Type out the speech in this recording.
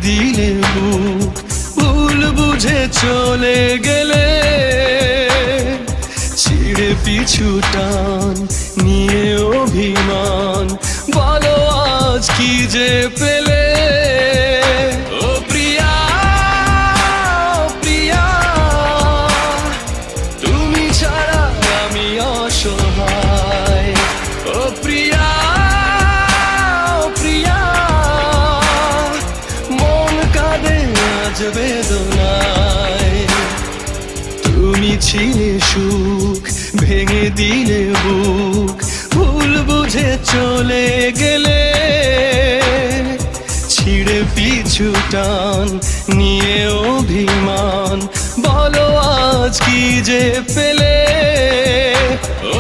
দিলে বুক, ভুল বুঝে চলে গেলে, ছিঁড়ে পিছু টান নিয়ে অভিমান, বলো আজ কি যে পেলে। ও প্রিয়া, প্রিয়া, তুমি ছাড়া আমি অসহায়। ও প্রিয়া, প্রিয়া, মন কাঁদে আজ বেদনায়। তুমি ছিলে সুখ, ভেঙে দিলে বুক, ভুল বুঝে চলে গেলে, ছিঁড়ে পিছু টান নিয়ে অভিমান, বলো আজ কি যে পেলে। ও